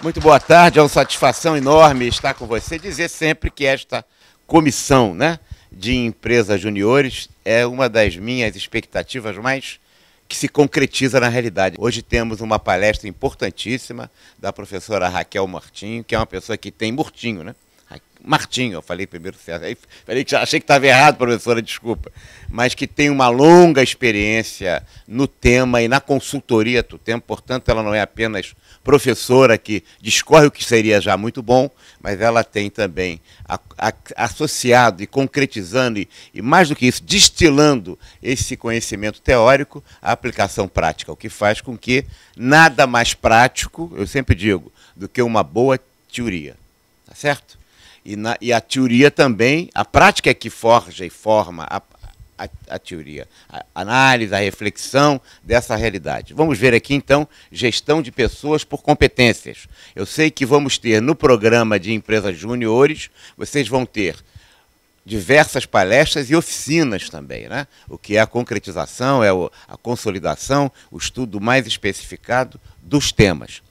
Muito boa tarde, é uma satisfação enorme estar com você. Dizer sempre que esta comissão, né, de empresas juniores é uma das minhas expectativas mais que se concretiza na realidade. Hoje temos uma palestra importantíssima da professora Raquel Martinho, que é uma pessoa que tem Murtinho, né? Martinho, eu falei primeiro certo, aí falei que achei que estava errado, professora, desculpa, mas que tem uma longa experiência no tema e na consultoria do tema, portanto ela não é apenas professora que discorre o que seria já muito bom, mas ela tem também associado e concretizando e mais do que isso, destilando esse conhecimento teórico à aplicação prática, o que faz com que nada mais prático, eu sempre digo, do que uma boa teoria, tá certo? E a teoria também, a prática é que forja e forma a teoria, a análise, a reflexão dessa realidade. Vamos ver aqui, então, gestão de pessoas por competências. Eu sei que vamos ter no programa de empresas júniores, vocês vão ter diversas palestras e oficinas também, né? O que é a concretização, é a consolidação, o estudo mais especificado dos temas.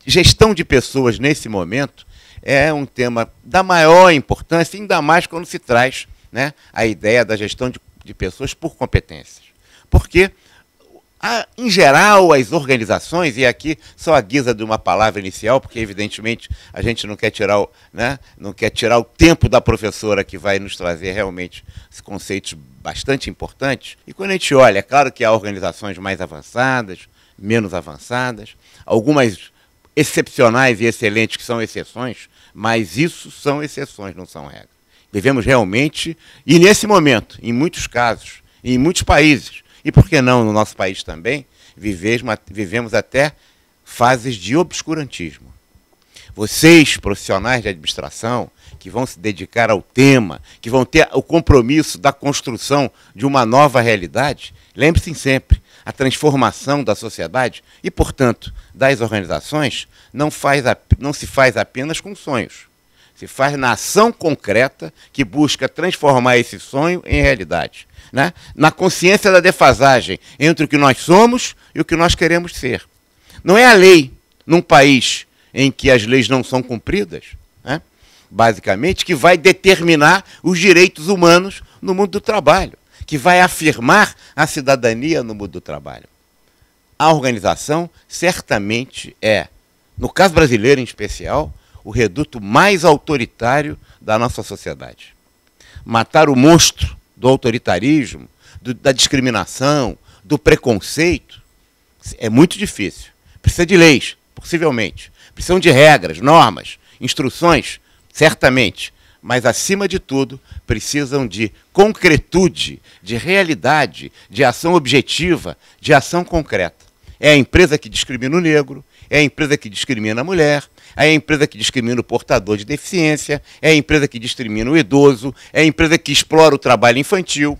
Gestão de pessoas nesse momento é um tema da maior importância, ainda mais quando se traz, né, a ideia da gestão de pessoas por competências. Porque, em geral, as organizações, e aqui só a guisa de uma palavra inicial, porque, evidentemente, a gente não quer tirar o tempo da professora que vai nos trazer realmente esses conceitos bastante importantes. E quando a gente olha, é claro que há organizações mais avançadas, menos avançadas, algumas excepcionais e excelentes que são exceções, mas isso são exceções, não são regras. Devemos realmente, e nesse momento, em muitos casos, em muitos países, e por que não no nosso país também, vivemos até fases de obscurantismo. Vocês, profissionais de administração, que vão se dedicar ao tema, que vão ter o compromisso da construção de uma nova realidade, lembre-se sempre, a transformação da sociedade e, portanto, das organizações não se faz apenas com sonhos. Se faz na ação concreta que busca transformar esse sonho em realidade, né? Na consciência da defasagem entre o que nós somos e o que nós queremos ser. Não é a lei, num país em que as leis não são cumpridas, né, basicamente, que vai determinar os direitos humanos no mundo do trabalho, que vai afirmar a cidadania no mundo do trabalho. A organização certamente é, no caso brasileiro em especial, o reduto mais autoritário da nossa sociedade. Matar o monstro do autoritarismo, da discriminação, do preconceito, é muito difícil. Precisa de leis, possivelmente. Precisam de regras, normas, instruções, certamente. Mas, acima de tudo, precisam de concretude, de realidade, de ação objetiva, de ação concreta. É a empresa que discrimina o negro, é a empresa que discrimina a mulher, é a empresa que discrimina o portador de deficiência, é a empresa que discrimina o idoso, é a empresa que explora o trabalho infantil.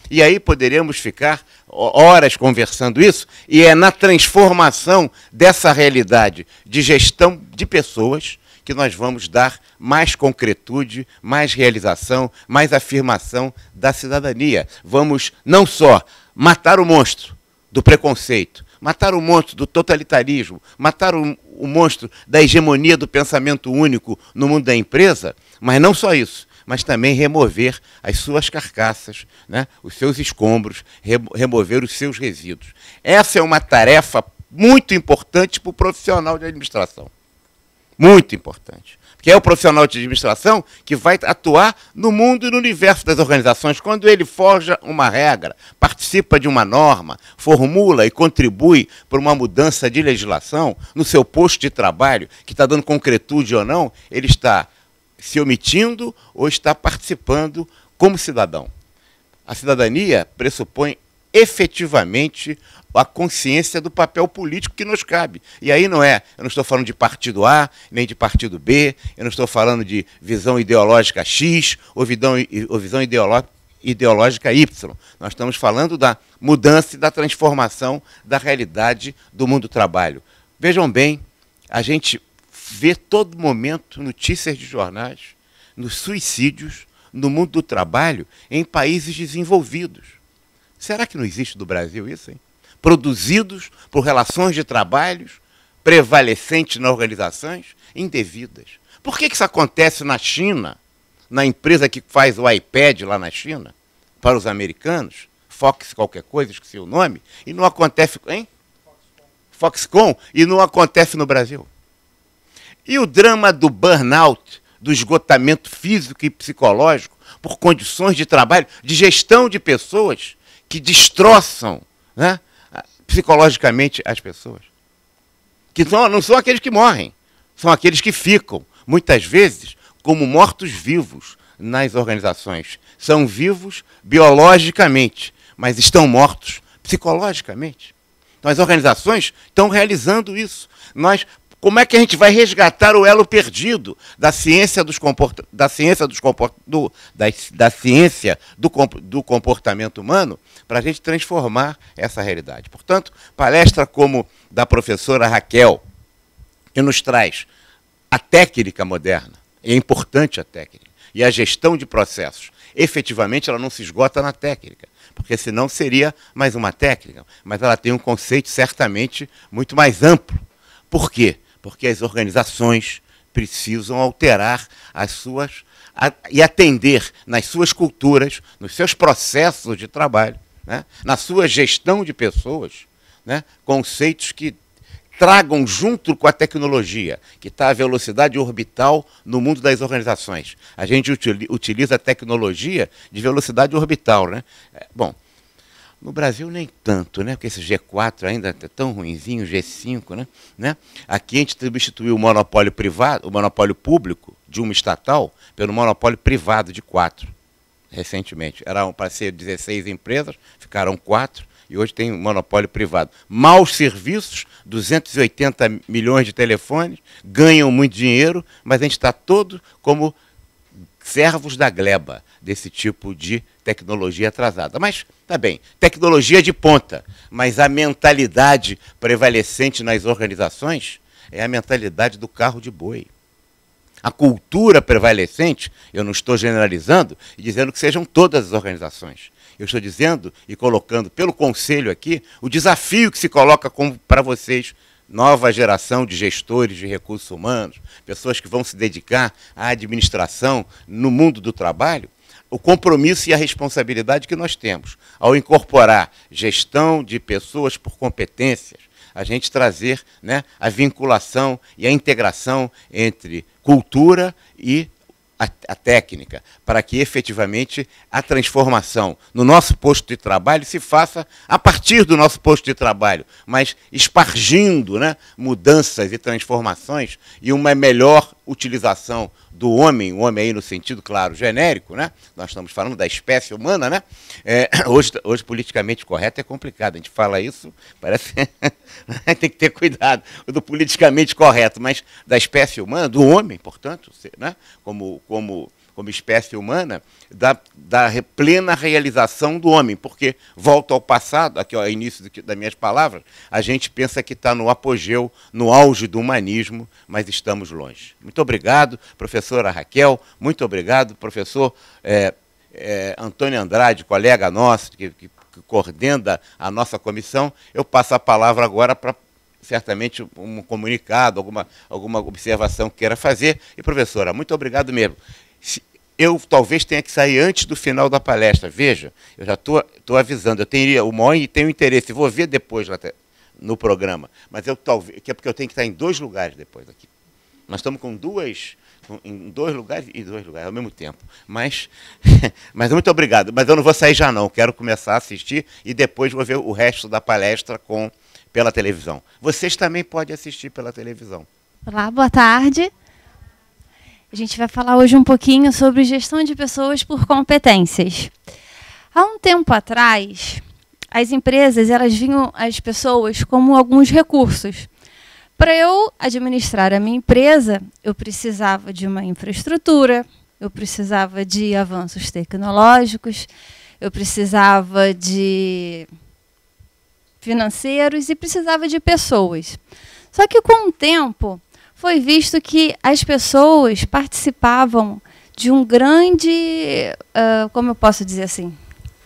E aí poderíamos ficar horas conversando isso, e é na transformação dessa realidade de gestão de pessoas que nós vamos dar mais concretude, mais realização, mais afirmação da cidadania. Vamos não só matar o monstro do preconceito, matar o monstro do totalitarismo, matar o monstro da hegemonia do pensamento único no mundo da empresa, mas não só isso, mas também remover as suas carcaças, né, os seus escombros, remover os seus resíduos. Essa é uma tarefa muito importante para o profissional de administração. Muito importante. Porque é o profissional de administração que vai atuar no mundo e no universo das organizações. Quando ele forja uma regra, participa de uma norma, formula e contribui para uma mudança de legislação no seu posto de trabalho, que está dando concretude ou não, ele está se omitindo ou está participando como cidadão. A cidadania pressupõe efetivamente a consciência do papel político que nos cabe. E aí eu não estou falando de partido A, nem de partido B, eu não estou falando de visão ideológica X ou visão ideológica Y. Nós estamos falando da mudança e da transformação da realidade do mundo do trabalho. Vejam bem, a gente vê todo momento notícias de jornais, nos suicídios, no mundo do trabalho, em países desenvolvidos. Será que não existe no Brasil isso, hein? Produzidos por relações de trabalhos prevalecente nas organizações? Indevidas. Por que isso acontece na China, na empresa que faz o iPad lá na China, para os americanos, Fox qualquer coisa, esqueci o nome, e não acontece, hein? Foxconn, e não acontece no Brasil? E o drama do burnout, do esgotamento físico e psicológico, por condições de trabalho, de gestão de pessoas que destroçam, né, psicologicamente as pessoas. Que não são aqueles que morrem, são aqueles que ficam, muitas vezes, como mortos-vivos nas organizações. São vivos biologicamente, mas estão mortos psicologicamente. Então as organizações estão realizando isso. Como é que a gente vai resgatar o elo perdido da ciência do comportamento humano para a gente transformar essa realidade? Portanto, palestra como da professora Raquel, que nos traz a técnica moderna, e é importante a técnica, e a gestão de processos. Efetivamente, ela não se esgota na técnica, porque senão seria mais uma técnica, mas ela tem um conceito certamente muito mais amplo. Por quê? Porque as organizações precisam alterar as suas e atender nas suas culturas, nos seus processos de trabalho, né, na sua gestão de pessoas, né, conceitos que tragam junto com a tecnologia, que está a velocidade orbital no mundo das organizações. A gente utiliza a tecnologia de velocidade orbital, né? Bom, no Brasil nem tanto, né? Porque esse G4 ainda é tão ruinzinho, G5, né? Aqui a gente substituiu o monopólio privado, o monopólio público de uma estatal, pelo monopólio privado de 4, recentemente. Eram para ser 16 empresas, ficaram 4. E hoje tem um monopólio privado. Maus serviços, 280 milhões de telefones, ganham muito dinheiro, mas a gente está todo como servos da gleba desse tipo de tecnologia atrasada. Mas, tá bem, tecnologia de ponta, mas a mentalidade prevalecente nas organizações é a mentalidade do carro de boi. A cultura prevalecente, eu não estou generalizando e dizendo que sejam todas as organizações. Eu estou dizendo e colocando pelo conselho aqui o desafio que se coloca para vocês, nova geração de gestores de recursos humanos, pessoas que vão se dedicar à administração no mundo do trabalho, o compromisso e a responsabilidade que nós temos ao incorporar gestão de pessoas por competências, a gente trazer, né, a vinculação e a integração entre cultura e a técnica, para que efetivamente a transformação no nosso posto de trabalho se faça a partir do nosso posto de trabalho, mas espargindo, né, mudanças e transformações e uma melhor utilização do homem, o homem aí no sentido, claro, genérico, né? Nós estamos falando da espécie humana, né? Hoje politicamente correto é complicado, a gente fala isso, parece tem que ter cuidado do politicamente correto, mas da espécie humana, do homem, portanto, né? Como espécie humana, da plena realização do homem, porque, volto ao passado, aqui ao início das minhas palavras, a gente pensa que está no apogeu, no auge do humanismo, mas estamos longe. Muito obrigado, professora Raquel, muito obrigado, professor Antônio Andrade, colega nosso, que coordena a nossa comissão. Eu passo a palavra agora para, certamente, um comunicado, alguma observação que queira fazer. E, professora, muito obrigado mesmo. Eu talvez tenha que sair antes do final da palestra. Veja, eu já estou avisando, eu tenho o maior e tenho interesse, vou ver depois no programa, mas eu talvez, que é porque eu tenho que estar em 2 lugares depois aqui. Nós estamos com em dois lugares ao mesmo tempo. Mas muito obrigado. Mas eu não vou sair já não, quero começar a assistir e depois vou ver o resto da palestra pela televisão. Vocês também podem assistir pela televisão. Olá, boa tarde. A gente vai falar hoje um pouquinho sobre gestão de pessoas por competências. Há um tempo atrás, as empresas elas viam as pessoas como alguns recursos. Para eu administrar a minha empresa, eu precisava de uma infraestrutura, eu precisava de avanços tecnológicos, eu precisava de financeiros e precisava de pessoas. Só que com o tempo foi visto que as pessoas participavam de um grande, como eu posso dizer assim,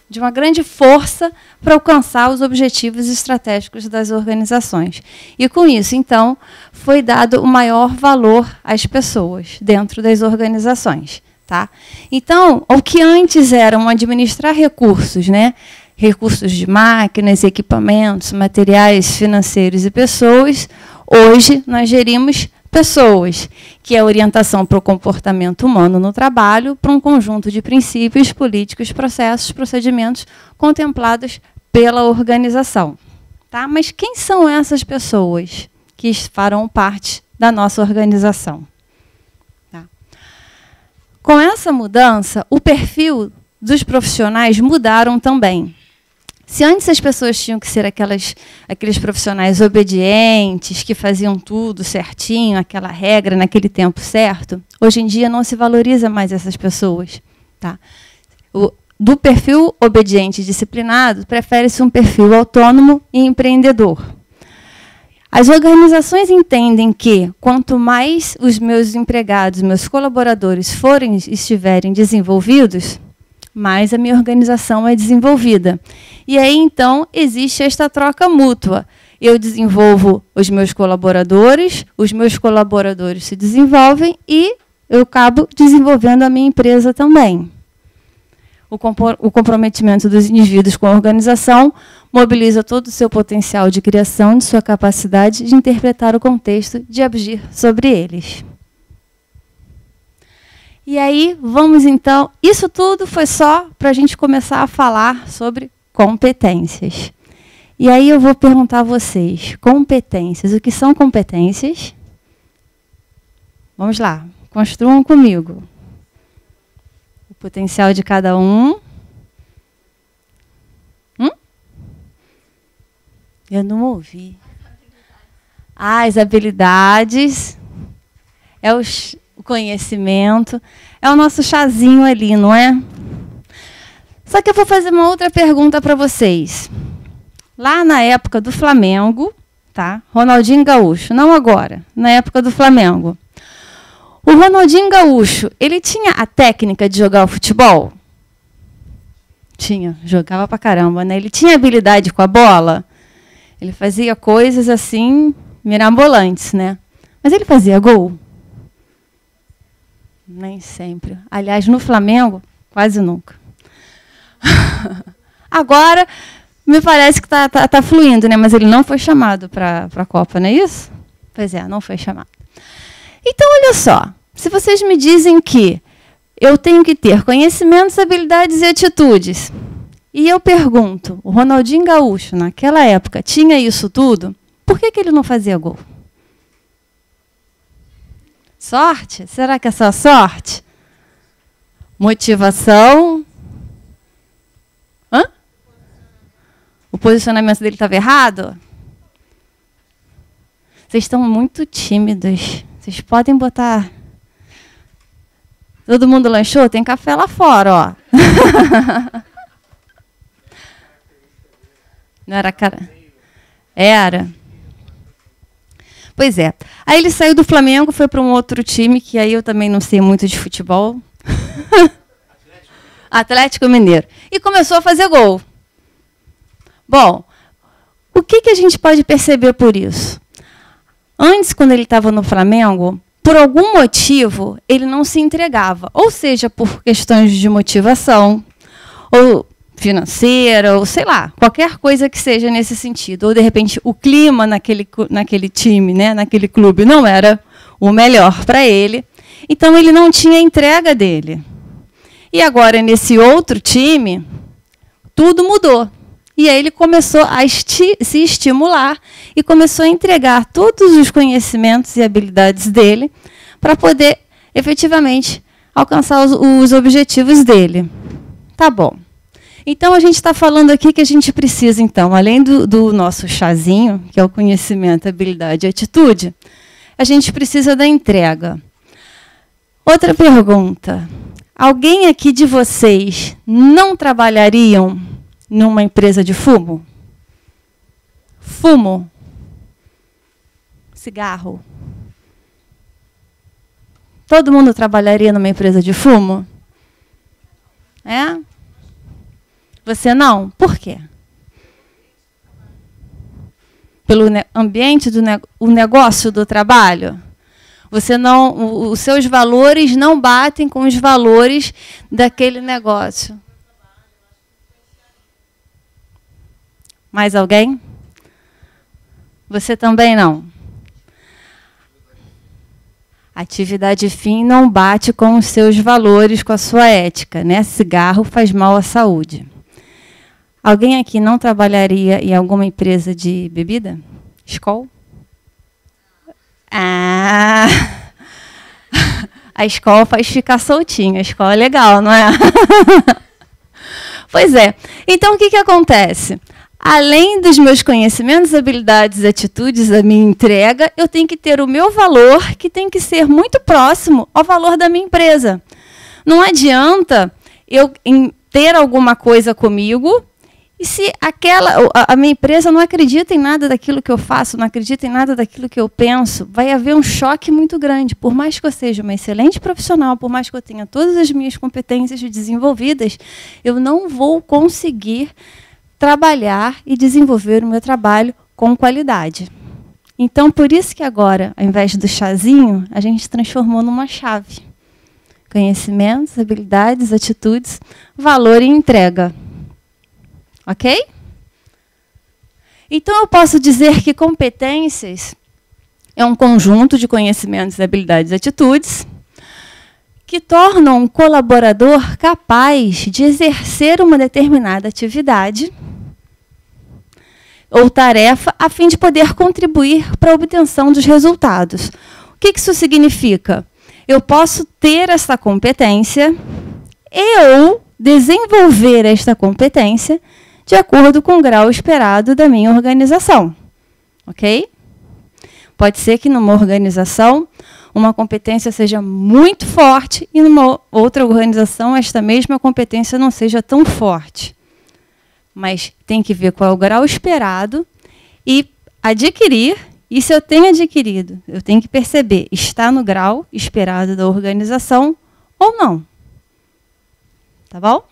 de uma grande força para alcançar os objetivos estratégicos das organizações. E, com isso, então, foi dado o maior valor às pessoas dentro das organizações. Tá? Então, o que antes eram administrar recursos, né? Recursos de máquinas, equipamentos, materiais financeiros e pessoas, hoje nós gerimos pessoas, que é a orientação para o comportamento humano no trabalho, para um conjunto de princípios, políticos, processos, procedimentos contemplados pela organização. Tá? Mas quem são essas pessoas que farão parte da nossa organização? Tá? Com essa mudança, o perfil dos profissionais mudaram também. Se antes as pessoas tinham que ser aqueles profissionais obedientes, que faziam tudo certinho, aquela regra, naquele tempo certo, hoje em dia não se valoriza mais essas pessoas. Tá? Do perfil obediente e disciplinado, prefere-se um perfil autônomo e empreendedor. As organizações entendem que, quanto mais os meus empregados, meus colaboradores estiverem desenvolvidos, mais a minha organização é desenvolvida. E aí, então, existe esta troca mútua. Eu desenvolvo os meus colaboradores se desenvolvem e eu acabo desenvolvendo a minha empresa também. O comprometimento dos indivíduos com a organização mobiliza todo o seu potencial de criação, de sua capacidade de interpretar o contexto, de agir sobre eles. E aí, vamos então... Isso tudo foi só para a gente começar a falar sobre competências. E aí eu vou perguntar a vocês, competências, o que são competências? Vamos lá, construam comigo. O potencial de cada um. Eu não ouvi. As habilidades. O conhecimento. É o nosso chazinho ali, não é? Só que eu vou fazer uma outra pergunta para vocês. Lá na época do Flamengo, tá? Ronaldinho Gaúcho, não agora, na época do Flamengo. O Ronaldinho Gaúcho, ele tinha a técnica de jogar o futebol? Tinha, jogava pra caramba, né? Ele tinha habilidade com a bola? Ele fazia coisas assim, mirabolantes, né? Mas ele fazia gol? Nem sempre. Aliás, no Flamengo, quase nunca. Agora, me parece que tá fluindo, né? Mas ele não foi chamado para a Copa, não é isso? Pois é, não foi chamado. Então, olha só. Se vocês me dizem que eu tenho que ter conhecimentos, habilidades e atitudes, e eu pergunto, o Ronaldinho Gaúcho, naquela época, tinha isso tudo, por que ele não fazia gol? Sorte? Será que é só sorte? Motivação? O posicionamento dele estava errado? Vocês estão muito tímidos. Vocês podem botar... Todo mundo lanchou? Tem café lá fora, ó. Não era cara? Era. Pois é. Aí ele saiu do Flamengo, foi para um outro time, que aí eu também não sei muito de futebol. Atlético Mineiro. E começou a fazer gol. Bom, o que a gente pode perceber por isso? Antes, quando ele estava no Flamengo, por algum motivo, ele não se entregava. Ou seja, por questões de motivação, ou financeira, ou sei lá, qualquer coisa que seja nesse sentido. Ou, de repente, o clima naquele time, né, naquele clube, não era o melhor para ele. Então, ele não tinha a entrega dele. E agora, nesse outro time, tudo mudou. E aí ele começou a se estimular e começou a entregar todos os conhecimentos e habilidades dele para poder, efetivamente, alcançar os objetivos dele. Tá bom. Então, a gente está falando aqui que a gente precisa, então, além do nosso chazinho, que é o conhecimento, habilidade e atitude, a gente precisa da entrega. Outra pergunta. Alguém aqui de vocês não trabalhariam numa empresa de fumo? Fumo. Cigarro. Todo mundo trabalharia numa empresa de fumo? É? Você não? Por quê? Pelo ambiente do o negócio do trabalho? Você não, os seus valores não batem com os valores daquele negócio. Mais alguém? Você também não? Atividade fim não bate com os seus valores, com a sua ética, né? Cigarro faz mal à saúde. Alguém aqui não trabalharia em alguma empresa de bebida? Skol? Ah! A Skol faz ficar soltinha. A Skol é legal, não é? Pois é. Então, o que acontece? Além dos meus conhecimentos, habilidades, atitudes, da minha entrega, eu tenho que ter o meu valor, que tem que ser muito próximo ao valor da minha empresa. Não adianta eu ter alguma coisa comigo e se a minha empresa não acredita em nada daquilo que eu faço, não acredita em nada daquilo que eu penso, vai haver um choque muito grande. Por mais que eu seja uma excelente profissional, por mais que eu tenha todas as minhas competências desenvolvidas, eu não vou conseguir trabalhar e desenvolver o meu trabalho com qualidade. Então, por isso que agora, ao invés do chazinho, a gente transformou numa chave. Conhecimentos, habilidades, atitudes, valor e entrega. Ok? Então, eu posso dizer que competências é um conjunto de conhecimentos, habilidades e atitudes que tornam um colaborador capaz de exercer uma determinada atividade ou tarefa a fim de poder contribuir para a obtenção dos resultados. O que isso significa? Eu posso ter essa competência e ou desenvolver esta competência de acordo com o grau esperado da minha organização. Ok? Pode ser que numa organização uma competência seja muito forte e numa outra organização esta mesma competência não seja tão forte. Mas tem que ver qual é o grau esperado e adquirir. E se eu tenho adquirido, eu tenho que perceber, está no grau esperado da organização ou não. Tá bom?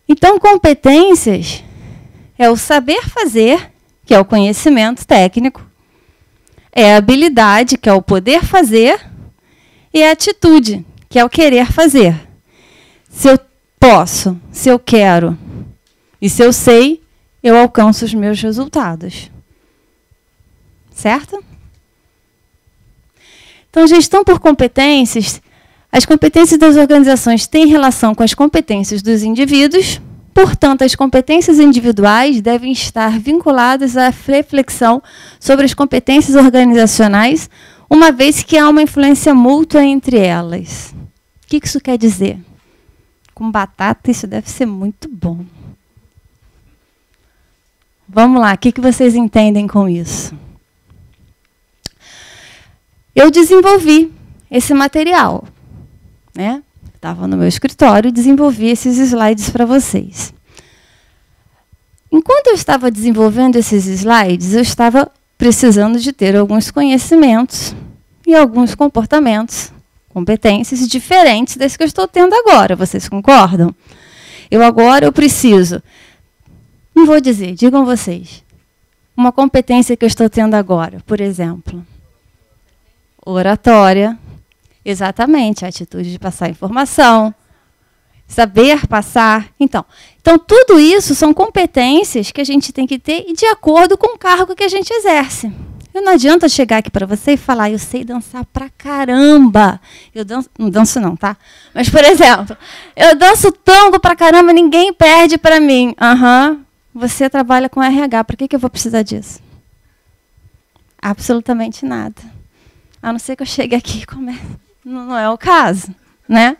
Então, competências é o saber fazer, que é o conhecimento técnico, é a habilidade, que é o poder fazer, e a atitude, que é o querer fazer. Se eu posso, se eu quero e se eu sei, eu alcanço os meus resultados. Certo? Então, gestão por competências, as competências das organizações têm relação com as competências dos indivíduos, portanto, as competências individuais devem estar vinculadas à reflexão sobre as competências organizacionais, uma vez que há uma influência mútua entre elas. O que isso quer dizer? Com batata, isso deve ser muito bom. Vamos lá, o que vocês entendem com isso? Eu desenvolvi esse material, né? Estava no meu escritório e desenvolvi esses slides para vocês. Enquanto eu estava desenvolvendo esses slides, eu estava precisando de ter alguns conhecimentos e alguns comportamentos, competências diferentes das que eu estou tendo agora. Vocês concordam? Eu preciso, não vou dizer, digam vocês, uma competência que eu estou tendo agora, por exemplo, oratória, exatamente, a atitude de passar informação, saber passar. Então, tudo isso são competências que a gente tem que ter de acordo com o cargo que a gente exerce. Não adianta chegar aqui para você e falar, eu sei dançar pra caramba. Eu danço, não danço não, tá? Mas, por exemplo, eu danço tango pra caramba, ninguém perde para mim. Você trabalha com RH, para que eu vou precisar disso? Absolutamente nada. A não ser que eu chegue aqui e comece. Não é o caso, né?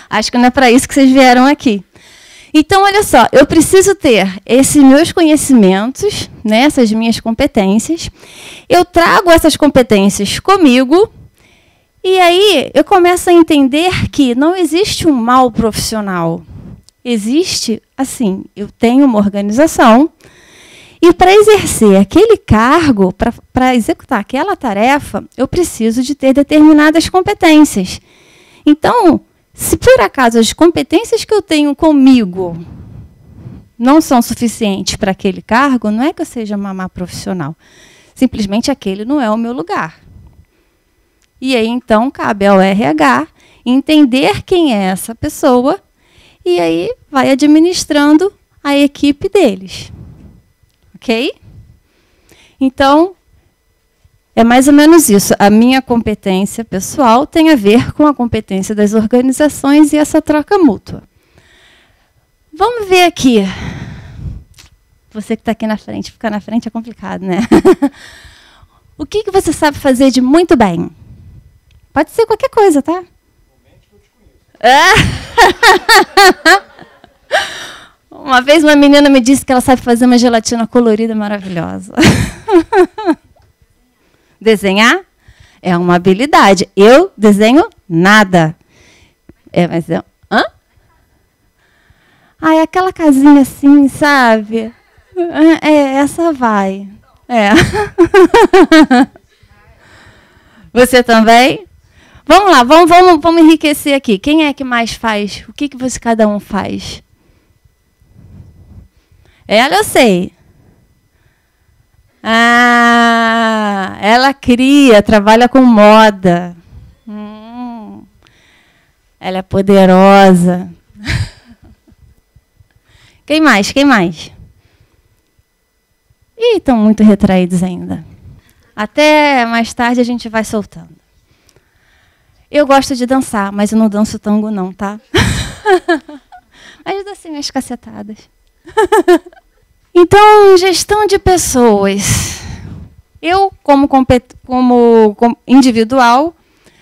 Acho que não é para isso que vocês vieram aqui. Então, olha só, eu preciso ter esses meus conhecimentos, né, essas minhas competências. Eu trago essas competências comigo e aí eu começo a entender que não existe um mal profissional. Existe, assim, eu tenho uma organização e para exercer aquele cargo, para executar aquela tarefa, eu preciso de ter determinadas competências. Então, Se por acaso as competências que eu tenho comigo não são suficientes para aquele cargo, não é que eu seja uma má profissional. Simplesmente aquele não é o meu lugar. E aí, então, cabe ao RH entender quem é essa pessoa e aí vai administrando a equipe deles. Ok? Então, é mais ou menos isso. A minha competência pessoal tem a ver com a competência das organizações e essa troca mútua. Vamos ver aqui. Você que está aqui na frente, ficar na frente é complicado, né? O que você sabe fazer de muito bem? Pode ser qualquer coisa, tá? Uma vez uma menina me disse que ela sabe fazer uma gelatina colorida maravilhosa. Desenhar é uma habilidade. Eu desenho nada. Mas eu... Hã? É aquela casinha assim, sabe? Essa vai. Você também? Vamos lá, vamos enriquecer aqui. Quem é que mais faz? O que cada um faz? Ela eu sei. Ela cria, trabalha com moda. Ela é poderosa. Quem mais? Ih, estão muito retraídos ainda. Até mais tarde a gente vai soltando. Eu gosto de dançar, mas eu não danço tango não, tá? Mas assim, as cacetadas. Então, gestão de pessoas. Eu, como individual,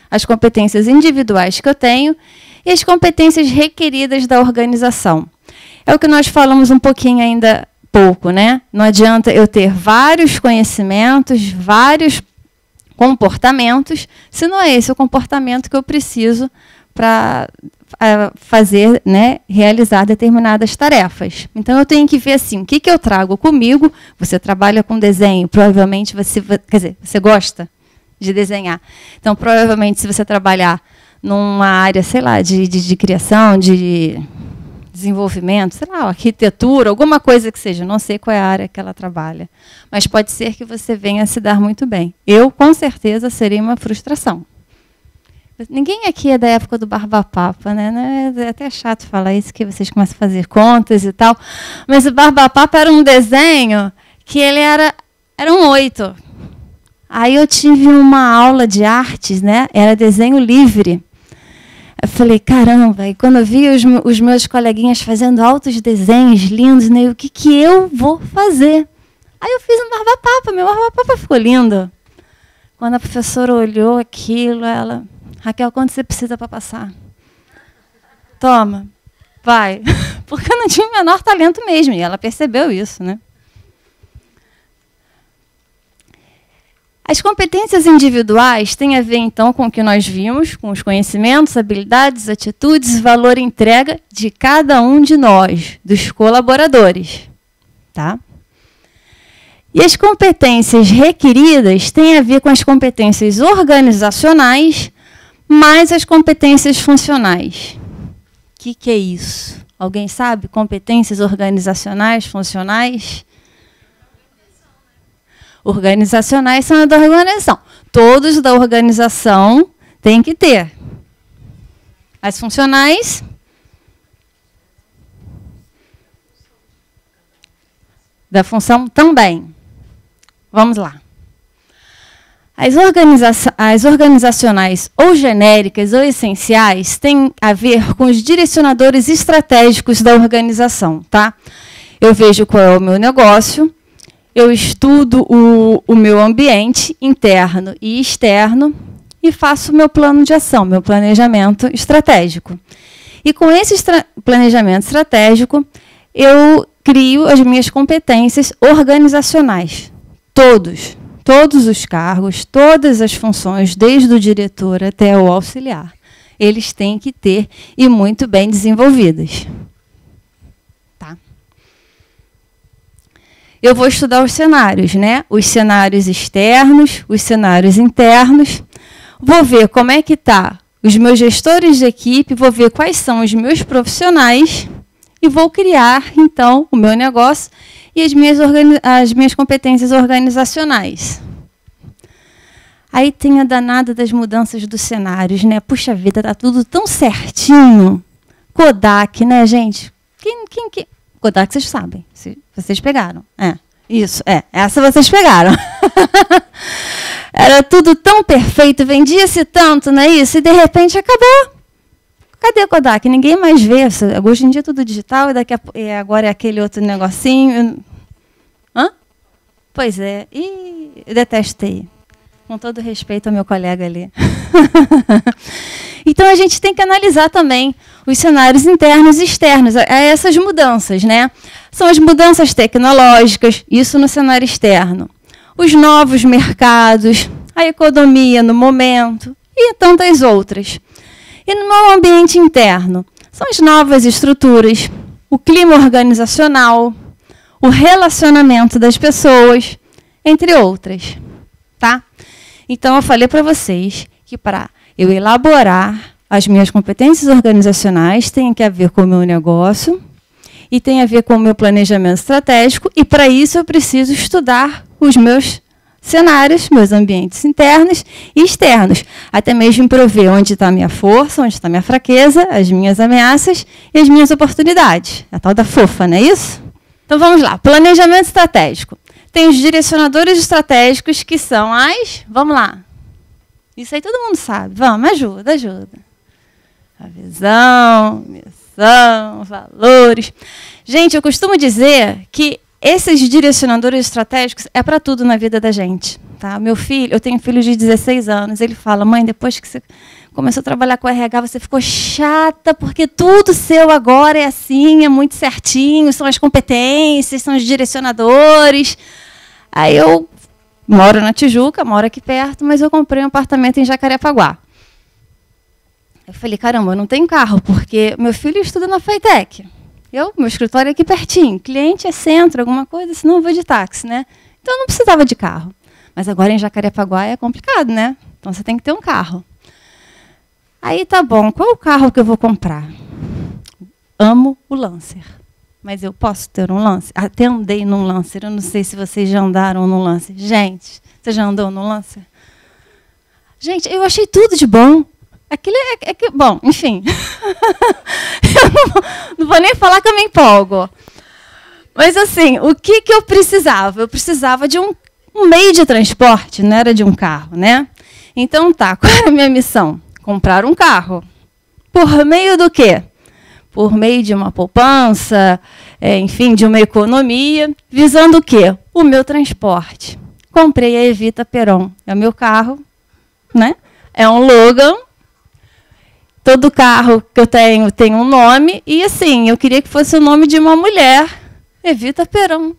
as competências individuais que eu tenho e as competências requeridas da organização. É o que nós falamos um pouquinho ainda pouco, né? Não adianta eu ter vários conhecimentos, vários comportamentos, se não é esse o comportamento que eu preciso para fazer, né, realizar determinadas tarefas. Então, eu tenho que ver assim, o que eu trago comigo. Você trabalha com desenho, provavelmente você gosta de desenhar. Então, provavelmente, se você trabalhar numa área, sei lá, de criação, de desenvolvimento, sei lá, arquitetura, alguma coisa que seja, não sei qual é a área que ela trabalha, mas pode ser que você venha a se dar muito bem. Eu, com certeza, seria uma frustração. Ninguém aqui é da época do Barbapapa, né? É até chato falar isso, que vocês começam a fazer contas e tal, mas o Barbapapa era um desenho que ele era um 8. Aí eu tive uma aula de artes, né? Era desenho livre. Eu falei, caramba, e quando eu vi os meus coleguinhas fazendo altos desenhos lindos, né, o que eu vou fazer? Aí eu fiz um Barbapapa, meu Barbapapa ficou lindo. Quando a professora olhou aquilo, ela, Raquel, quanto você precisa para passar? Toma, vai. Porque eu não tinha o menor talento mesmo, e ela percebeu isso, né? As competências individuais têm a ver, então, com o que nós vimos, com os conhecimentos, habilidades, atitudes, valor e entrega de cada um de nós, dos colaboradores. Tá? E as competências requeridas têm a ver com as competências organizacionais, mais as competências funcionais. O que é isso? Alguém sabe? Competências organizacionais, funcionais? Organizacionais são a da organização. Todos da organização têm que ter. As funcionais, da função também. Vamos lá. As organizacionais ou genéricas ou essenciais têm a ver com os direcionadores estratégicos da organização. Tá? Eu vejo qual é o meu negócio, eu estudo o meu ambiente interno e externo e faço o meu plano de ação, meu planejamento estratégico. E com esse planejamento estratégico, eu crio as minhas competências organizacionais. Todos os cargos, todas as funções, desde o diretor até o auxiliar, eles têm que ter e muito bem desenvolvidas. Eu vou estudar os cenários, né? Os cenários externos, os cenários internos. Vou ver como é que está os meus gestores de equipe, vou ver quais são os meus profissionais e vou criar, então, o meu negócio e as minhas competências organizacionais. Aí tem a danada das mudanças dos cenários, né? Puxa vida, tá tudo tão certinho. Kodak, né, gente? Kodak vocês sabem, vocês pegaram. Essa vocês pegaram. Era tudo tão perfeito, vendia-se tanto, não é isso? E de repente acabou. Cadê a Kodak? Ninguém mais vê. Hoje em dia é tudo digital e agora é aquele outro negocinho. Hã? Pois é. E detestei. Com todo respeito ao meu colega ali. Então, a gente tem que analisar também os cenários internos e externos, essas mudanças, né? São as mudanças tecnológicas, isso no cenário externo. Os novos mercados, a economia no momento e tantas outras. E no meu ambiente interno, são as novas estruturas, o clima organizacional, o relacionamento das pessoas, entre outras, tá? Então, eu falei para vocês que para eu elaborar as minhas competências organizacionais tem que ver com o meu negócio e tem a ver com o meu planejamento estratégico, e para isso eu preciso estudar os meus cenários, meus ambientes internos e externos, até mesmo para eu ver onde está a minha força, onde está a minha fraqueza, as minhas ameaças e as minhas oportunidades. A tal da FOFA, não é isso? Então vamos lá, planejamento estratégico. Tem os direcionadores estratégicos, que são as... Vamos lá. Isso aí todo mundo sabe. Vamos, ajuda. A visão, missão, valores. Gente, eu costumo dizer que esses direcionadores estratégicos é para tudo na vida da gente. Tá? Meu filho, eu tenho um filho de 16 anos, ele fala: mãe, depois que você começou a trabalhar com RH, você ficou chata, porque tudo seu agora é assim, é muito certinho, são as competências, são os direcionadores. Aí eu moro na Tijuca, moro aqui perto, mas eu comprei um apartamento em Jacarepaguá. Eu falei, caramba, eu não tenho carro, porque meu filho estuda na FATEC. Meu escritório é aqui pertinho, cliente é centro, alguma coisa, senão eu vou de táxi, né? Então eu não precisava de carro. Mas agora em Jacarepaguá é complicado, né? Então você tem que ter um carro. Aí tá bom, qual o carro que eu vou comprar? Amo o Lancer. Mas eu posso ter um Lancer? Até andei num Lancer. Eu não sei se vocês já andaram num Lancer. Gente, você já andou num Lancer? Gente, eu achei tudo de bom. Aquilo bom, enfim. Eu não vou nem falar que eu me empolgo. Mas, assim, o que eu precisava? Eu precisava de um meio de transporte, não era de um carro, né? Então, tá, qual era a minha missão? Comprar um carro. Por meio do quê? Por meio de uma poupança, enfim, de uma economia, visando o quê? O meu transporte. Comprei a Evita Peron. É o meu carro, né? É um Logan. Todo carro que eu tenho tem um nome. E, assim, eu queria que fosse o nome de uma mulher. Evita Peron.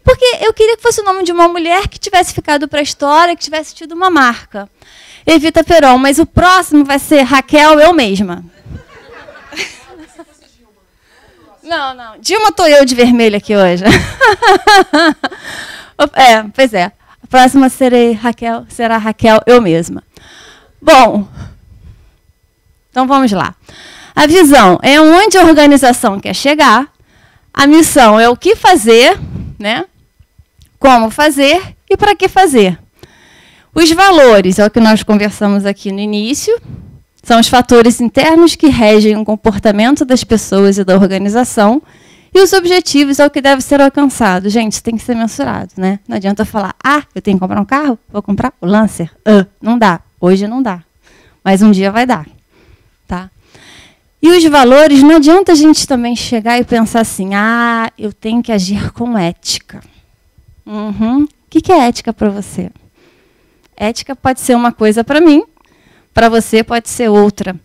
Porque eu queria que fosse o nome de uma mulher que tivesse ficado para a história, que tivesse tido uma marca. Evita Peron. Mas o próximo vai ser Raquel, eu mesma. Não. Dilma, estou eu de vermelho aqui hoje. Pois é. A próxima será Raquel, eu mesma. Bom, então vamos lá. A visão é onde a organização quer chegar. A missão é o que fazer, né? Como fazer e para que fazer. Os valores, é o que nós conversamos aqui no início. São os fatores internos que regem o comportamento das pessoas e da organização. E os objetivos é o que deve ser alcançado. Gente, isso tem que ser mensurado, né? Não adianta eu falar, eu tenho que comprar um carro, vou comprar o Lancer. Não dá, hoje não dá. Mas um dia vai dar. Tá? E os valores, não adianta a gente também chegar e pensar assim, eu tenho que agir com ética. O que é ética para você? Ética pode ser uma coisa para mim, para você pode ser outra.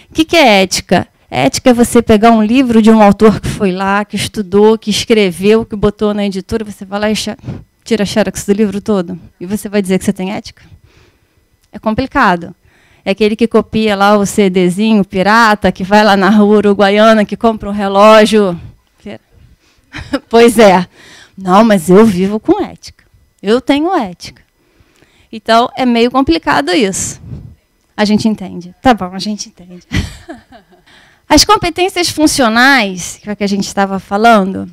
O que é ética? Ética é você pegar um livro de um autor que foi lá, que estudou, que escreveu, que botou na editora, você vai lá e tira a xerox do livro todo, e você vai dizer que você tem ética? É complicado. É aquele que copia lá o CDzinho pirata, que vai lá na rua uruguaiana, que compra um relógio. Pois é. Não, mas eu vivo com ética. Eu tenho ética. Então, é meio complicado isso. A gente entende. Tá bom, a gente entende. As competências funcionais, que é o que a gente estava falando,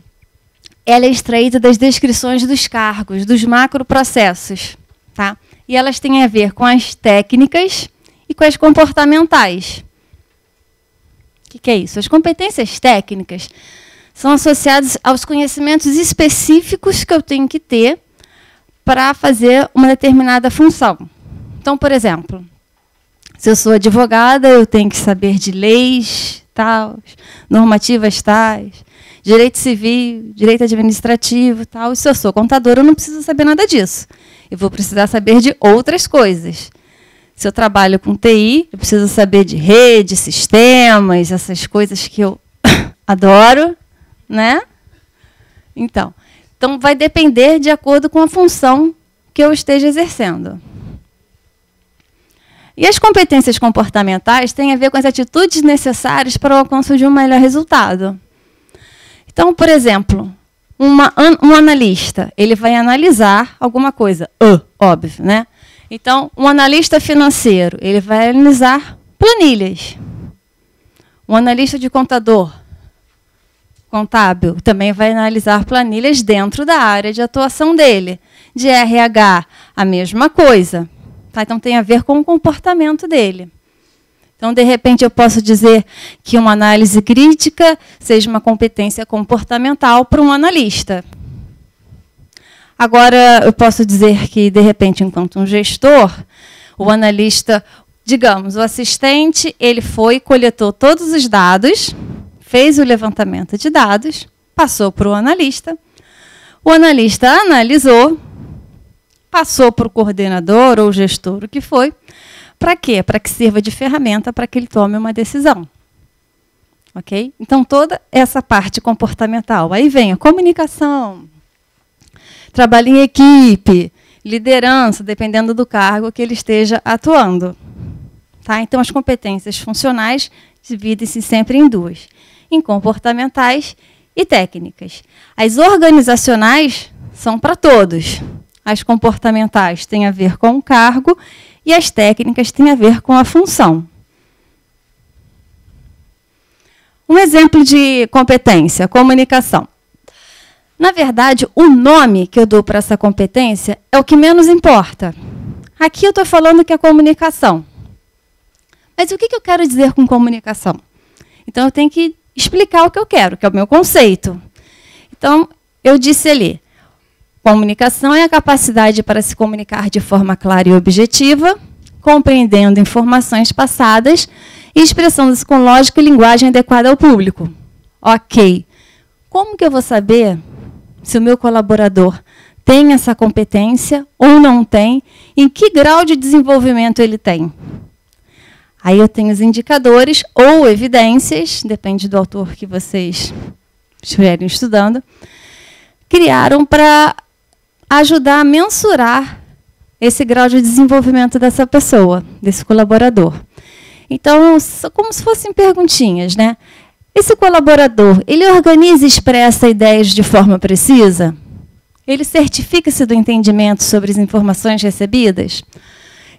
ela é extraída das descrições dos cargos, dos macroprocessos, tá? E elas têm a ver com as técnicas e com as comportamentais. O que é isso? As competências técnicas são associadas aos conhecimentos específicos que eu tenho que ter para fazer uma determinada função. Então, por exemplo, se eu sou advogada, eu tenho que saber de leis, tais, normativas tais, direito civil, direito administrativo, tal. E se eu sou contadora, eu não preciso saber nada disso. Eu vou precisar saber de outras coisas. Se eu trabalho com TI, eu preciso saber de rede, sistemas, essas coisas que eu adoro, né? Então, vai depender de acordo com a função que eu esteja exercendo. E as competências comportamentais têm a ver com as atitudes necessárias para o alcance de um melhor resultado. Então, por exemplo, um analista, ele vai analisar alguma coisa, óbvio, né? Então, um analista financeiro, ele vai analisar planilhas. Um analista de contábil, também vai analisar planilhas dentro da área de atuação dele. De RH, a mesma coisa. Tá? Então, tem a ver com o comportamento dele. Então, de repente, eu posso dizer que uma análise crítica seja uma competência comportamental para um analista. Agora, eu posso dizer que, de repente, enquanto um gestor, o analista, digamos, o assistente, ele coletou todos os dados, fez o levantamento de dados, passou para o analista analisou, passou para o coordenador ou gestor, o que foi. Para quê? Para que sirva de ferramenta para que ele tome uma decisão. Ok? Então, toda essa parte comportamental. Aí vem a comunicação, trabalho em equipe, liderança, dependendo do cargo que ele esteja atuando. Tá? Então, as competências funcionais dividem-se sempre em duas. Em comportamentais e técnicas. As organizacionais são para todos. As comportamentais têm a ver com o cargo e as técnicas têm a ver com a função. Um exemplo de competência, comunicação. Na verdade, o nome que eu dou para essa competência é o que menos importa. Aqui eu estou falando que é comunicação. Mas o que eu quero dizer com comunicação? Então, eu tenho que explicar o que eu quero, que é o meu conceito. Então, eu disse ali, comunicação é a capacidade para se comunicar de forma clara e objetiva, compreendendo informações passadas e expressando-se com lógica e linguagem adequada ao público. Ok. Como que eu vou saber se o meu colaborador tem essa competência ou não tem? Em que grau de desenvolvimento ele tem? Aí eu tenho os indicadores ou evidências, depende do autor que vocês estiverem estudando, criaram para ajudar a mensurar esse grau de desenvolvimento dessa pessoa, desse colaborador. Então, como se fossem perguntinhas, né? Esse colaborador, ele organiza e expressa ideias de forma precisa? Ele certifica-se do entendimento sobre as informações recebidas?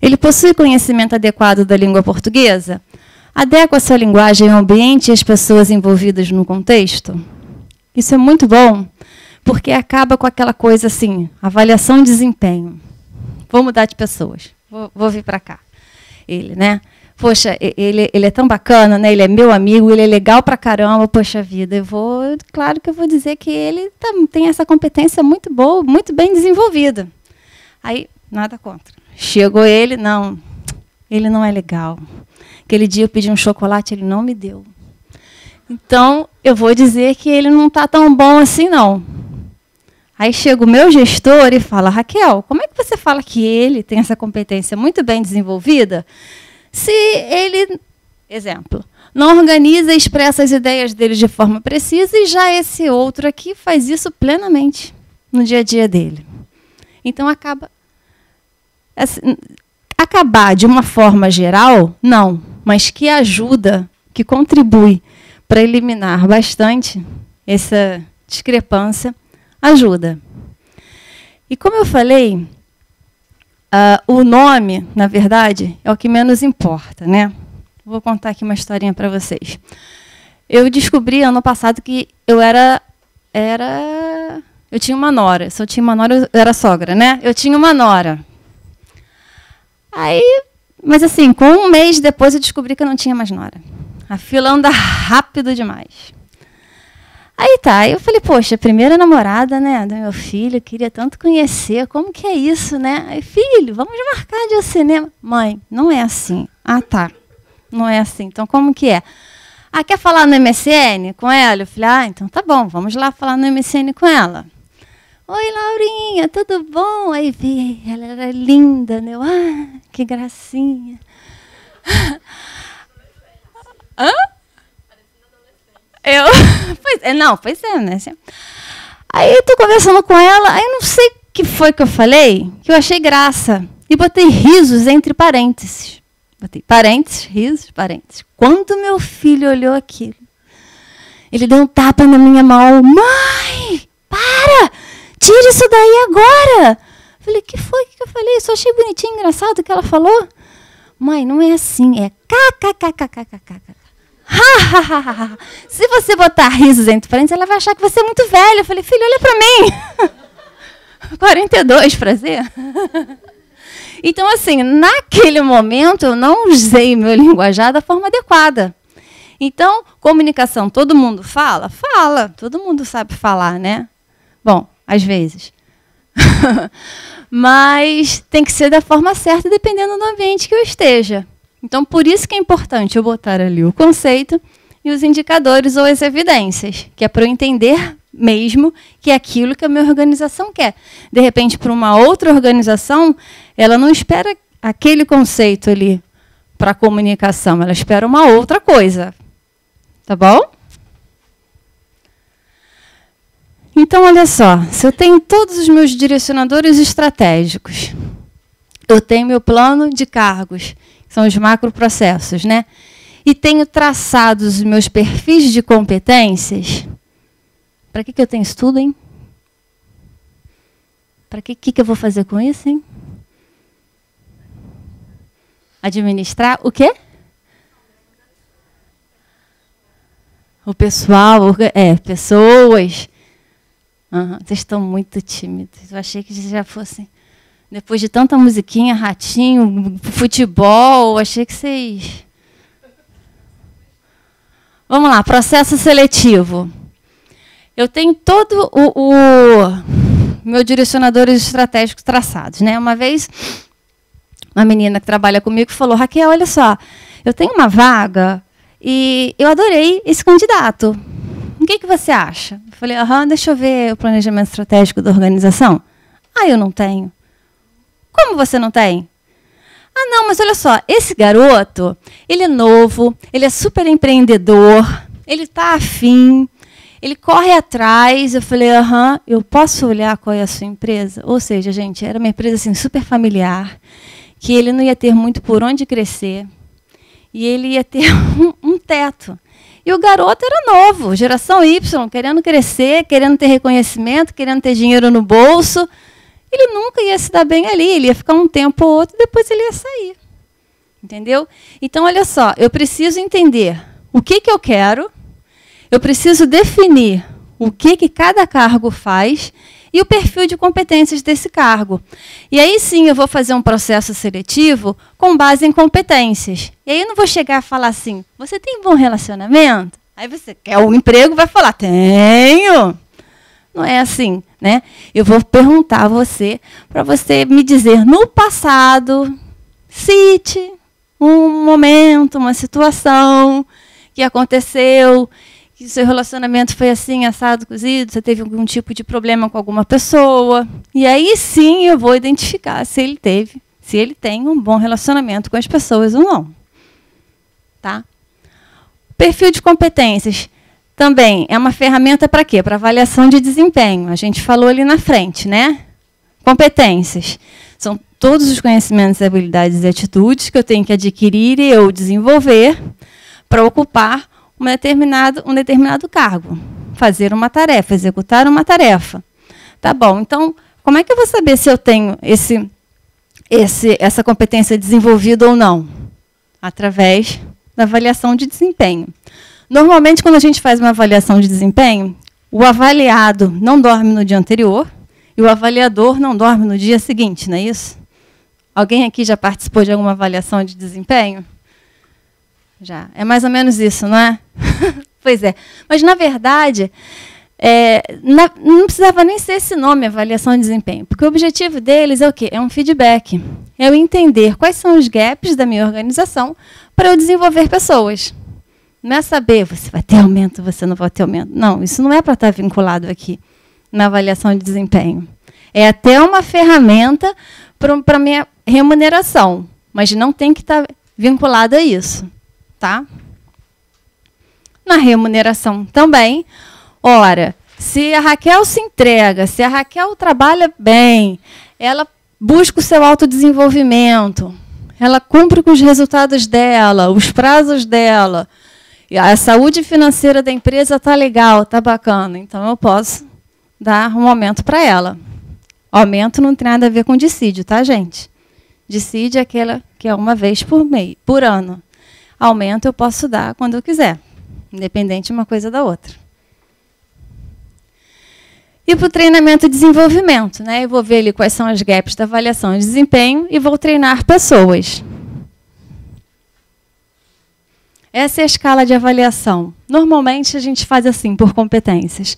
Ele possui conhecimento adequado da língua portuguesa? Adequa a sua linguagem ao ambiente e às pessoas envolvidas no contexto? Isso é muito bom, porque acaba com aquela coisa assim, avaliação de desempenho. Vou mudar de pessoas, vou vir para cá. Ele, né? Poxa, ele é tão bacana, né? Ele é meu amigo, ele é legal pra caramba, poxa vida. Claro que eu vou dizer que ele tem essa competência muito boa, muito bem desenvolvida. Aí, nada contra. Chegou ele não é legal. Aquele dia eu pedi um chocolate, ele não me deu. Então, eu vou dizer que ele não está tão bom assim, não. Aí chega o meu gestor e fala, Raquel, como é que você fala que ele tem essa competência muito bem desenvolvida se ele, exemplo, não organiza e expressa as ideias dele de forma precisa e já esse outro aqui faz isso plenamente no dia a dia dele? Então, acabar de uma forma geral, não, mas que ajuda, que contribui para eliminar bastante essa discrepância, ajuda. E como eu falei, o nome, na verdade, é o que menos importa, né? Vou contar aqui uma historinha para vocês. Eu descobri ano passado que eu tinha uma nora. Se eu tinha uma nora, eu era sogra, né? Eu tinha uma nora. Mas assim, com um mês depois eu descobri que eu não tinha mais nora. A fila anda rápido demais. Aí tá, eu falei, poxa, primeira namorada, né, do meu filho, eu queria tanto conhecer, como que é isso, né? Aí, filho, vamos marcar de ir ao cinema. Mãe, não é assim. Ah, tá, não é assim. Então, como que é? Ah, quer falar no MSN com ela? Eu falei, então tá bom, vamos lá falar no MSN com ela. Oi, Laurinha, tudo bom? Aí vi, ela era linda, né? Que gracinha. Hã? Pois é, né? Aí eu tô conversando com ela, aí não sei o que foi que eu falei, que eu achei graça. E botei risos entre parênteses. Botei parênteses, risos, parênteses. Quando meu filho olhou aquilo, ele deu um tapa na minha mão. Mãe, para! Tira isso daí agora! Falei, que foi que eu falei? Eu só achei bonitinho, engraçado o que ela falou. Mãe, não é assim, é kkkkkk. Se você botar risos entre parênteses, ela vai achar que você é muito velho. Eu falei, filho, olha para mim. 42, prazer. Então, assim, naquele momento, eu não usei meu linguajar da forma adequada. Então, comunicação, todo mundo fala? Fala. Todo mundo sabe falar, né? Bom, às vezes. Mas tem que ser da forma certa, dependendo do ambiente que eu esteja. Então, por isso que é importante eu botar ali o conceito e os indicadores ou as evidências, que é para eu entender mesmo que é aquilo que a minha organização quer. De repente, para uma outra organização, ela não espera aquele conceito ali para a comunicação, ela espera uma outra coisa. Tá bom? Então, olha só, se eu tenho todos os meus direcionadores estratégicos, eu tenho meu plano de cargos, que são os macroprocessos, né? E tenho traçados os meus perfis de competências. Para que eu tenho isso tudo, hein? Para que eu vou fazer com isso, hein? Administrar o quê? O pessoal, pessoas. Vocês estão muito tímidos. Eu achei que já fossem... Depois de tanta musiquinha, ratinho, futebol, achei que vocês... Vamos lá, processo seletivo. Eu tenho todo o meu direcionadores estratégicos traçados, né? Uma vez, uma menina que trabalha comigo falou, Raquel, olha só, eu tenho uma vaga e eu adorei esse candidato. O que você acha? Eu falei, deixa eu ver o planejamento estratégico da organização. Eu não tenho. Como você não tem? Não, mas olha só, esse garoto, ele é novo, ele é super empreendedor, ele está afim, ele corre atrás. Eu falei, eu posso olhar qual é a sua empresa? Ou seja, gente, era uma empresa assim, super familiar, que ele não ia ter muito por onde crescer, e ele ia ter um teto. E o garoto era novo, geração Y, querendo crescer, querendo ter reconhecimento, querendo ter dinheiro no bolso. Ele nunca ia se dar bem ali, ele ia ficar um tempo ou outro, depois ele ia sair. Entendeu? Então, olha só, eu preciso entender o que eu quero, eu preciso definir o que cada cargo faz e o perfil de competências desse cargo. E aí sim eu vou fazer um processo seletivo com base em competências. E aí eu não vou chegar a falar assim, você tem bom relacionamento? Aí você quer um emprego, vai falar, tenho. Não é assim, né? Eu vou perguntar a você, para você me dizer, no passado, cite um momento, uma situação que aconteceu, que o seu relacionamento foi assim, assado, cozido, você teve algum tipo de problema com alguma pessoa. E aí sim eu vou identificar se ele tem um bom relacionamento com as pessoas ou não. Tá? Perfil de competências. Também é uma ferramenta para quê? Para avaliação de desempenho. A gente falou ali na frente, né? Competências. São todos os conhecimentos, habilidades e atitudes que eu tenho que adquirir e eu desenvolver para ocupar um determinado cargo. Fazer uma tarefa, executar uma tarefa. Tá bom, então, como é que eu vou saber se eu tenho essa competência desenvolvida ou não? Através da avaliação de desempenho. Normalmente, quando a gente faz uma avaliação de desempenho, o avaliado não dorme no dia anterior e o avaliador não dorme no dia seguinte, não é isso? Alguém aqui já participou de alguma avaliação de desempenho? Já. É mais ou menos isso, não é? Pois é. Mas, na verdade, não precisava nem ser esse nome, avaliação de desempenho, porque o objetivo deles é o quê? É um feedback. É eu entender quais são os gaps da minha organização para eu desenvolver pessoas. Não é saber, você vai ter aumento, você não vai ter aumento. Não, isso não é para estar vinculado aqui na avaliação de desempenho. É até uma ferramenta para a minha remuneração, mas não tem que estar vinculado a isso. Tá? Na remuneração também, ora, se a Raquel se entrega, se a Raquel trabalha bem, ela busca o seu autodesenvolvimento, ela cumpre com os resultados dela, os prazos dela, a saúde financeira da empresa está legal, está bacana, então eu posso dar um aumento para ela. Aumento não tem nada a ver com dissídio, tá, gente? Dissídio é aquela que é uma vez por ano. Aumento eu posso dar quando eu quiser, independente de uma coisa da outra. E para o treinamento e desenvolvimento, né? Eu vou ver ali quais são as gaps da avaliação de desempenho e vou treinar pessoas. Essa é a escala de avaliação. Normalmente a gente faz assim, por competências.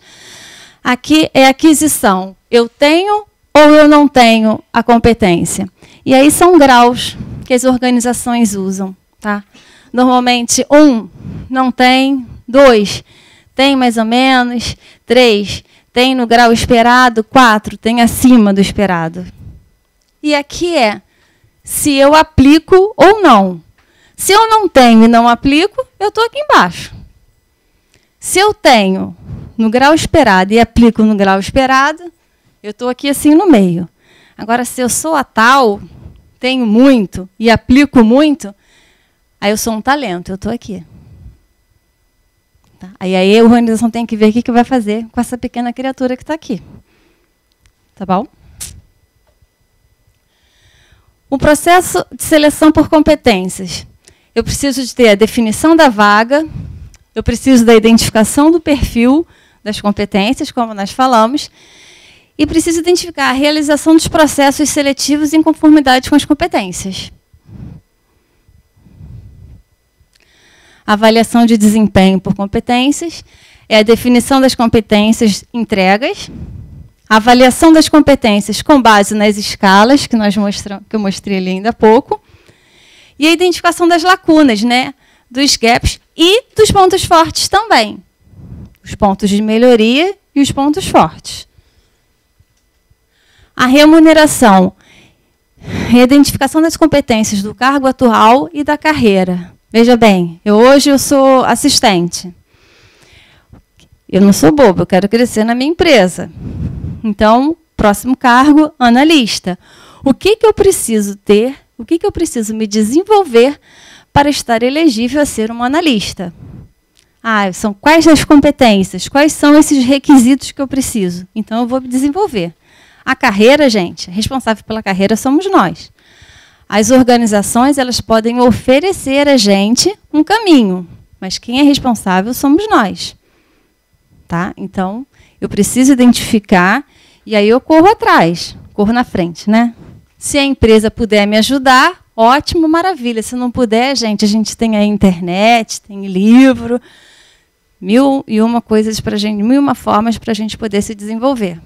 Aqui é aquisição. Eu tenho ou eu não tenho a competência. E aí são graus que as organizações usam. Tá? Normalmente, 1, não tem. 2, tem mais ou menos. 3, tem no grau esperado. 4, tem acima do esperado. E aqui é se eu aplico ou não. Se eu não tenho e não aplico, eu estou aqui embaixo. Se eu tenho no grau esperado e aplico no grau esperado, eu estou aqui assim no meio. Agora, se eu sou a tal, tenho muito e aplico muito, aí eu sou um talento, eu estou aqui. Tá? Aí a organização tem que ver o que vai fazer com essa pequena criatura que está aqui. Tá bom? O processo de seleção por competências. Eu preciso de ter a definição da vaga, eu preciso da identificação do perfil das competências, como nós falamos, e preciso identificar a realização dos processos seletivos em conformidade com as competências. A avaliação de desempenho por competências é a definição das competências entregas, a avaliação das competências com base nas escalas que eu mostrei ali ainda há pouco, e a identificação das lacunas, né, dos gaps e dos pontos fortes também. Os pontos de melhoria e os pontos fortes. A remuneração é a identificação das competências do cargo atual e da carreira. Veja bem, hoje eu sou assistente. Eu não sou bobo, eu quero crescer na minha empresa. Então, próximo cargo, analista. O que eu preciso ter? O que eu preciso me desenvolver para estar elegível a ser um analista? São quais as competências? Quais são esses requisitos que eu preciso? Então, eu vou me desenvolver. A carreira, gente, responsável pela carreira somos nós. As organizações, elas podem oferecer a gente um caminho, mas quem é responsável somos nós. Tá? Então, eu preciso identificar e aí eu corro atrás, corro na frente, né? Se a empresa puder me ajudar, ótimo, maravilha. Se não puder, gente, a gente tem a internet, tem livro, 1001 coisas para gente, 1001 formas para a gente poder se desenvolver.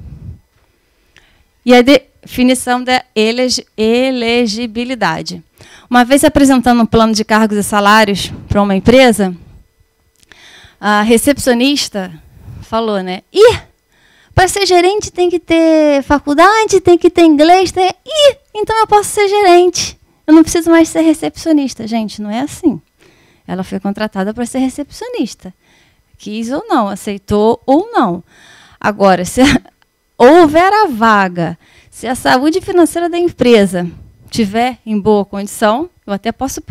E a definição da elegibilidade. Uma vez apresentando um plano de cargos e salários para uma empresa, a recepcionista falou, né? Para ser gerente tem que ter faculdade, tem que ter inglês, então eu posso ser gerente. Eu não preciso mais ser recepcionista. Gente, não é assim. Ela foi contratada para ser recepcionista. Quis ou não, aceitou ou não. Agora, se houver a vaga, se a saúde financeira da empresa estiver em boa condição, eu até posso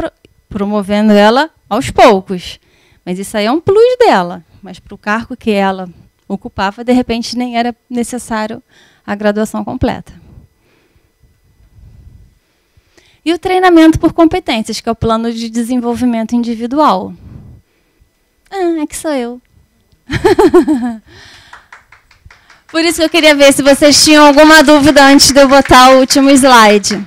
promovendo ela aos poucos. Mas isso aí é um plus dela. Mas para o cargo que ela ocupava, de repente, nem era necessário a graduação completa. E o treinamento por competências, que é o plano de desenvolvimento individual. É que sou eu. Por isso que eu queria ver se vocês tinham alguma dúvida antes de eu botar o último slide.